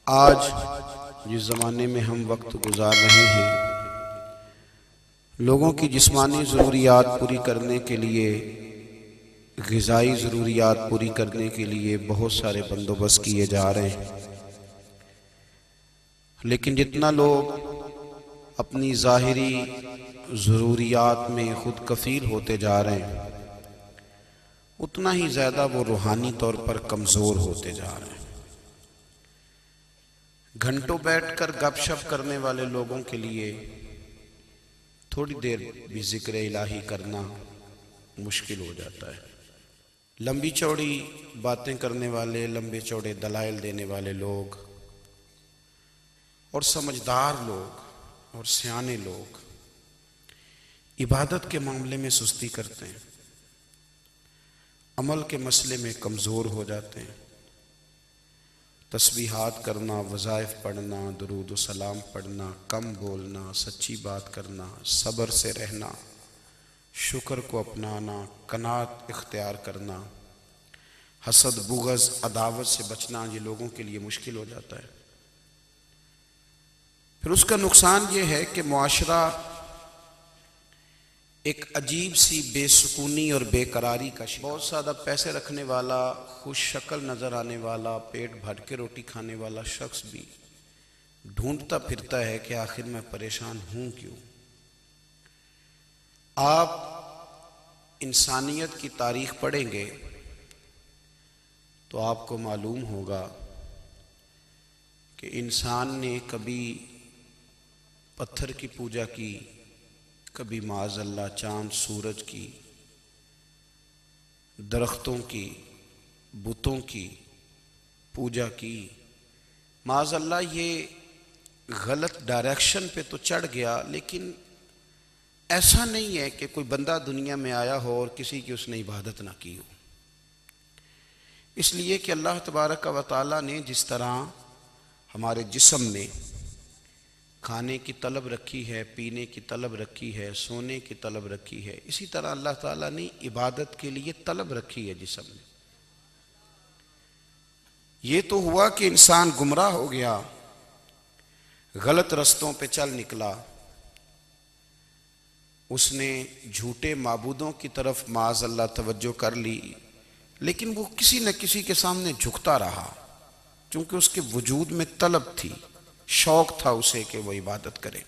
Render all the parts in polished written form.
आज जिस ज़माने में हम वक्त गुजार रहे हैं, लोगों की जिस्मानी ज़रूरियात पूरी करने के लिए, ग़िज़ाई ज़रूरियात पूरी करने के लिए बहुत सारे बंदोबस्त किए जा रहे हैं। लेकिन जितना लोग अपनी ज़ाहिरी ज़रूरियात में ख़ुद कफ़ील होते जा रहे हैं, उतना ही ज़्यादा वो रूहानी तौर पर कमज़ोर होते जा रहे हैं। घंटों बैठकर गपशप करने वाले लोगों के लिए थोड़ी देर भी ज़िक्र इलाही करना मुश्किल हो जाता है। लंबी चौड़ी बातें करने वाले, लंबे चौड़े दलाइल देने वाले लोग और समझदार लोग और सियाने लोग इबादत के मामले में सुस्ती करते हैं, अमल के मसले में कमज़ोर हो जाते हैं। तस्बीहात करना, वज़ाइफ पढ़ना, दुरूद व सलाम पढ़ना, कम बोलना, सच्ची बात करना, सब्र से रहना, शुक्र को अपनाना, कनात इख्तियार करना, हसद, बुग़ज़, अदावत से बचना, ये लोगों के लिए मुश्किल हो जाता है। फिर उसका नुकसान ये है कि मुआशरा एक अजीब सी बेसुकूनी और बेकरारी का शिकार। बहुत ज़्यादा पैसे रखने वाला, खुश शक्ल नज़र आने वाला, पेट भर के रोटी खाने वाला शख्स भी ढूंढता फिरता है कि आखिर मैं परेशान हूँ क्यों। आप इंसानियत की तारीख पढ़ेंगे तो आपको मालूम होगा कि इंसान ने कभी पत्थर की पूजा की, कभी माज़अल्लाह चाँद सूरज की, दरख्तों की, बुतों की पूजा की। माज़अल्लाह ये गलत डायरेक्शन पे तो चढ़ गया, लेकिन ऐसा नहीं है कि कोई बंदा दुनिया में आया हो और किसी की उसने इबादत ना की हो। इसलिए कि अल्लाह तबारक व तआला ने जिस तरह हमारे जिस्म में खाने की तलब रखी है, पीने की तलब रखी है, सोने की तलब रखी है, इसी तरह अल्लाह ताला ने इबादत के लिए तलब रखी है जिस्म में। ये तो हुआ कि इंसान गुमराह हो गया, गलत रस्तों पे चल निकला, उसने झूठे माबूदों की तरफ माज़अल्लाह तवज्जो कर ली, लेकिन वो किसी न किसी के सामने झुकता रहा, क्योंकि उसके वजूद में तलब थी, शौक था उसे कि वो इबादत करे।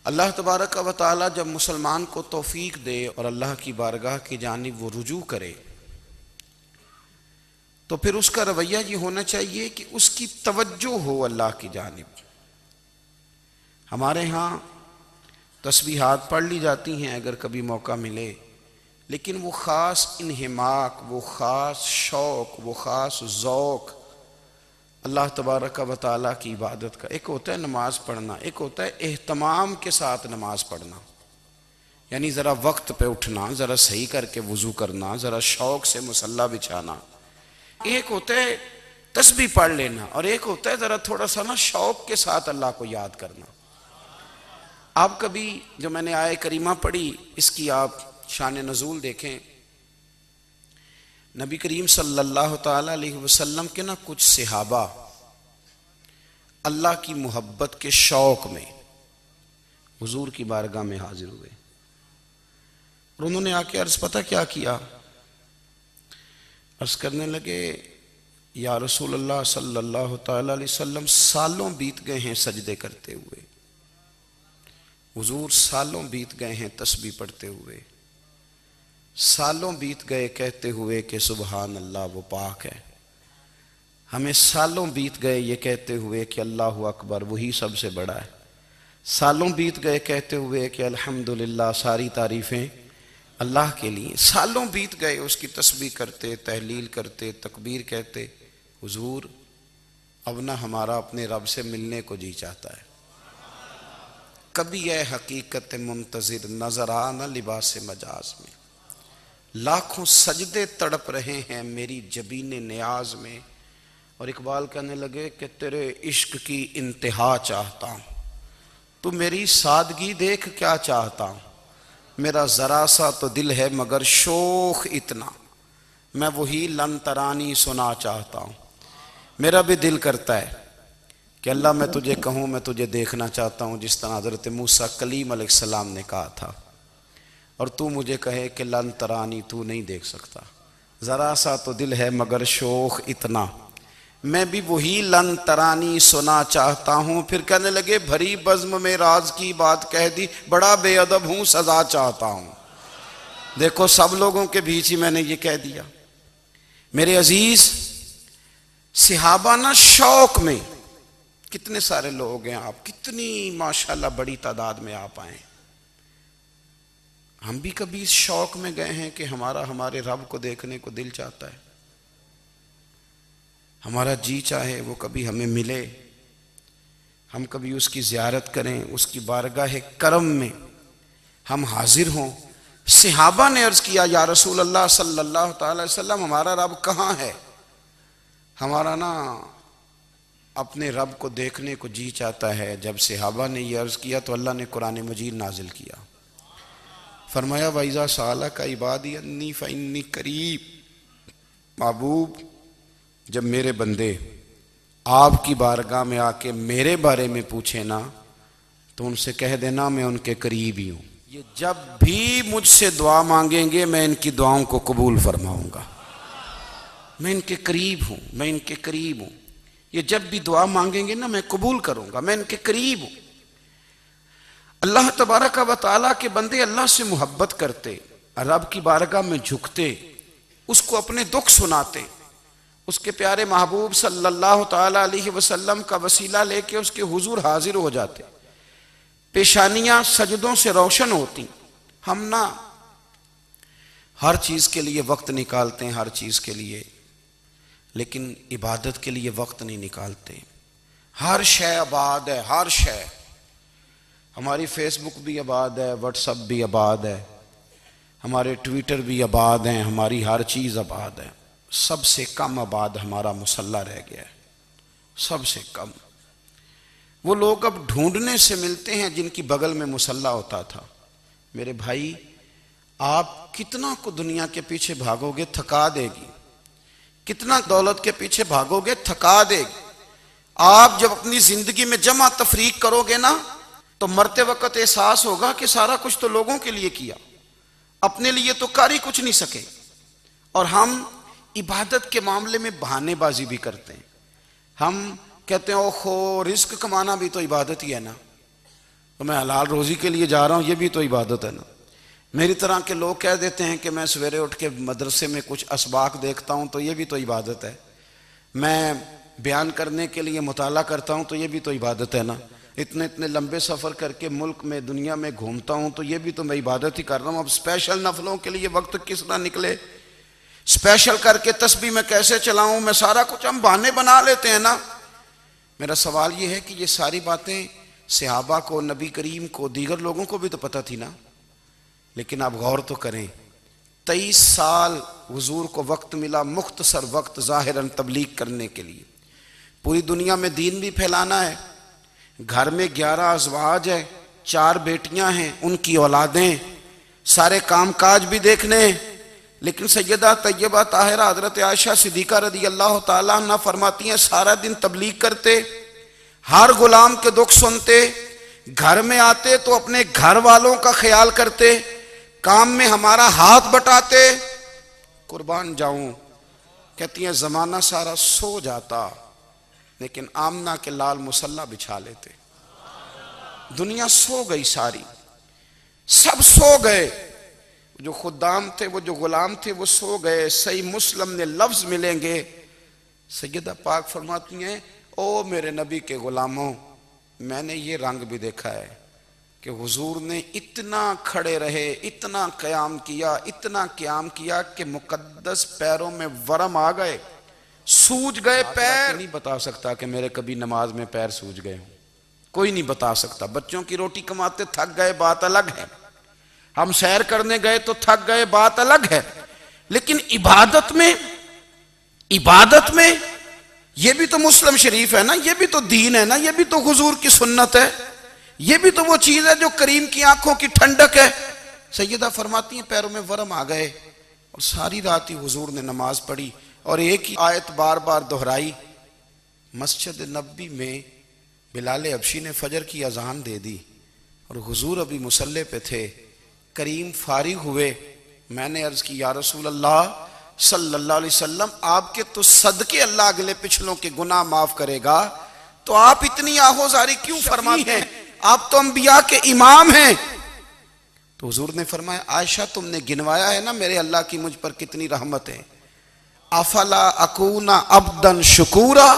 अल्लाह तबारक व तआला जब मुसलमान को तौफीक दे और अल्लाह की बारगाह की जानिब वो रुजू करे, तो फिर उसका रवैया ये होना चाहिए कि उसकी तवज्जो हो अल्लाह की जानिब। हमारे यहाँ तस्बीहात पढ़ ली जाती हैं अगर कभी मौका मिले, लेकिन वो ख़ास इन्हिमाक, वो ख़ास शौक़, वो ख़ास ज़ौक़ अल्लाह तबारक व तआला की इबादत का। एक होता है नमाज पढ़ना, एक होता है एहतमाम के साथ नमाज पढ़ना, यानी ज़रा वक्त पे उठना, ज़रा सही करके वज़ू करना, ज़रा शौक़ से मुसल्ला बिछाना। एक होता है तस्बीह पढ़ लेना और एक होता है ज़रा थोड़ा सा ना शौक़ के साथ अल्लाह को याद करना। आप कभी जो मैंने आय करीमा पढ़ी, इसकी आप शान नज़ूल देखें। नबी करीम सल्लल्लाहु ताला अलैहि वसल्लम के ना कुछ सहाबा अल्लाह की मोहब्बत के शौक़ में हुजूर की बारगाह में हाजिर हुए और उन्होंने आके अर्ज़ पता क्या किया, अर्ज़ करने लगे, या रसूल अल्लाह सल्लल्लाहु ताला अलैहि वसल्लम सालों बीत गए हैं सजदे करते हुए, हुजूर सालों बीत गए हैं तस्बीह पढ़ते हुए, सालों बीत गए कहते हुए कि सुबहान अल्लाह वो पाक है, हमें सालों बीत गए ये कहते हुए कि अल्लाहु अकबर वही सबसे बड़ा है, सालों बीत गए कहते हुए कि अल्हम्दुलिल्लाह सारी तारीफ़ें अल्लाह के लिए, सालों बीत गए उसकी तस्बीह करते, तहलील करते, तकबीर कहते। हुजूर अब ना हमारा अपने रब से मिलने को जी चाहता है, कभी यह हकीकत मुंतज़िर नज़र आ न लिबास मजाज में, लाखों सजदे तड़प रहे हैं मेरी जबीने नियाज में। और इकबाल कहने लगे कि तेरे इश्क की इंतहा चाहता हूँ, तू मेरी सादगी देख क्या चाहता हूँ, मेरा ज़रा सा तो दिल है मगर शोख इतना, मैं वही लन तरानी सुना चाहता हूँ। मेरा भी दिल करता है कि अल्लाह मैं तुझे कहूँ मैं तुझे देखना चाहता हूँ जिस तरह हज़रत मूसा कलीम अलैहिस्सलाम ने कहा था, और तू मुझे कहे कि लन तरानी, तू नहीं देख सकता। ज़रा सा तो दिल है मगर शौक़ इतना, मैं भी वही लन तरानी सुना चाहता हूँ। फिर कहने लगे भरी बज़्म में राज की बात कह दी, बड़ा बेअदब हूँ सज़ा चाहता हूँ। देखो सब लोगों के बीच ही मैंने ये कह दिया। मेरे अजीज़ सहाबा ना शौक़ में, कितने सारे लोग हैं आप, कितनी माशाल्लाह बड़ी तादाद में आप आए। हम भी कभी इस शौक़ में गए हैं कि हमारे रब को देखने को दिल चाहता है, हमारा जी चाहे वो कभी हमें मिले, हम कभी उसकी ज़ियारत करें, उसकी बारगाह करम में हम हाजिर हों। सहाबा ने अर्ज़ किया या रसूल अल्लाह सल्लल्लाहु अलैहि वसल्लम हमारा रब कहाँ है? हमारा ना अपने रब को देखने को जी चाहता है। जब सहाबा ने यह अर्ज़ किया तो अल्लाह ने कुरान मजीद नाजिल किया, फरमाया वइज़ा सालका इबादी अन्नी फ़इन्नी करीब। महबूब जब मेरे बंदे आपकी बारगाह में आके मेरे बारे में पूछे ना तो उनसे कह देना मैं उनके करीब ही हूँ। ये जब भी मुझसे दुआ मांगेंगे मैं इनकी दुआओं को कबूल फरमाऊंगा। मैं इनके करीब हूँ, मैं इनके करीब हूँ। ये जब भी दुआ मांगेंगे ना मैं कबूल करूंगा, मैं इनके करीब हूँ। अल्लाह तबारक व तआला के बंदे अल्लाह से मोहब्बत करते, रब की बारगाह में झुकते, उसको अपने दुख सुनाते, उसके प्यारे महबूब सल्लल्लाहु ताला अलैहि वसल्लम का वसीला लेके उसके हुजूर हाजिर हो जाते, पेशानियां सजदों से रोशन होती। हम ना हर चीज के लिए वक्त निकालते हैं, हर चीज के लिए, लेकिन इबादत के लिए वक्त नहीं निकालते। हर शय आबाद है, हर शय। हमारी फेसबुक भी आबाद है, व्हाट्सएप भी आबाद है, हमारे ट्विटर भी आबाद हैं, हमारी हर चीज़ आबाद है। सबसे कम आबाद हमारा मुसल्ला रह गया है, सबसे कम। वो लोग अब ढूंढने से मिलते हैं जिनकी बगल में मुसल्ला होता था। मेरे भाई आप कितना को दुनिया के पीछे भागोगे थका देगी, कितना दौलत के पीछे भागोगे थका देगी। आप जब अपनी जिंदगी में जमा तफरीक करोगे ना तो मरते वक्त एहसास होगा कि सारा कुछ तो लोगों के लिए किया, अपने लिए तो कर ही कुछ नहीं सके। और हम इबादत के मामले में बहानेबाजी भी करते हैं। हम कहते हैं ओहो रिस्क कमाना भी तो इबादत ही है ना, तो मैं हलाल रोजी के लिए जा रहा हूं, ये भी तो इबादत है ना। मेरी तरह के लोग कह देते हैं कि मैं सवेरे उठ के मदरसे में कुछ असबाक देखता हूं तो ये भी तो इबादत है। मैं बयान करने के लिए मुताला करता हूं तो ये भी तो इबादत है ना। इतने इतने लंबे सफ़र करके मुल्क में दुनिया में घूमता हूं तो ये भी तो मैं इबादत ही कर रहा हूं। अब स्पेशल नफलों के लिए वक्त किस ना निकले, स्पेशल करके तस्बीह मैं कैसे चलाऊं, मैं सारा कुछ हम बहाने बना लेते हैं ना। मेरा सवाल ये है कि ये सारी बातें सहाबा को, नबी करीम को, दीगर लोगों को भी तो पता थी ना। लेकिन आप गौर तो करें, 23 साल हुजूर को वक्त मिला, मुख्तसर वक्त ज़ाहिरन तबलीग करने के लिए। पूरी दुनिया में दीन भी फैलाना है। घर में 11 अज़वाज है, 4 बेटियां हैं, उनकी औलादें, सारे कामकाज भी देखने। लेकिन सैयदा तैयबा ताहिरा हजरत आयशा सिद्दीका रदी अल्लाह ताला अन्हा फरमाती हैं सारा दिन तबलीग करते, हर गुलाम के दुख सुनते, घर में आते तो अपने घर वालों का ख्याल करते, काम में हमारा हाथ बटाते। कुर्बान जाऊं, कहती हैं जमाना सारा सो जाता लेकिन आमना के लाल मुसल्ला बिछा लेते। दुनिया सो गई, सारी सब सो गए, जो खुदाम थे, वो जो गुलाम थे वो सो गए। सही मुस्लिम में लफ्ज मिलेंगे, सैयदा पाक फरमाती हैं ओ मेरे नबी के गुलामों, मैंने ये रंग भी देखा है कि हुजूर ने इतना खड़े रहे, इतना क़याम किया, इतना क़याम किया कि मुकद्दस पैरों में वरम आ गए, सूज गए पैर। नहीं बता सकता कि मेरे कभी नमाज में पैर सूज गए हों, कोई नहीं बता सकता। बच्चों की रोटी कमाते थक गए, बात अलग है। हम सैर करने गए तो थक गए, बात अलग है। लेकिन इबादत में ये भी तो मुस्लिम शरीफ है ना, ये भी तो दीन है ना, ये भी तो हुजूर की सुन्नत है, ये भी तो वो चीज है जो करीम की आंखों की ठंडक है। सैयदा फरमाती हैं पैरों में वरम आ गए और सारी रात ही हुजूर ने नमाज पढ़ी और एक ही आयत बार बार दोहराई मस्जिद नबी में बिलाल हबशी ने फजर की अजान दे दी और हुजूर अभी मुसल्ले पे थे। करीम फारिग हुए, मैंने अर्ज की, या रसूल अल्लाह सल्लल्लाहु अलैहि वसल्लम, आपके तो सदके अल्लाह अगले पिछलों के गुनाह माफ करेगा, तो आप इतनी आहोजारी क्यों फरमाते हैं? आप तो अंबिया के इमाम हैं। तो हुजूर ने फरमाया, आयशा तुमने गिनवाया है ना मेरे अल्लाह की मुझ पर कितनी रहमत है। अफला अकूना अब्दन शुकूरा,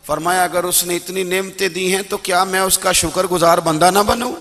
फरमाया अगर उसने इतनी नेमतें दी हैं तो क्या मैं उसका शुक्रगुजार बंदा ना बनूं?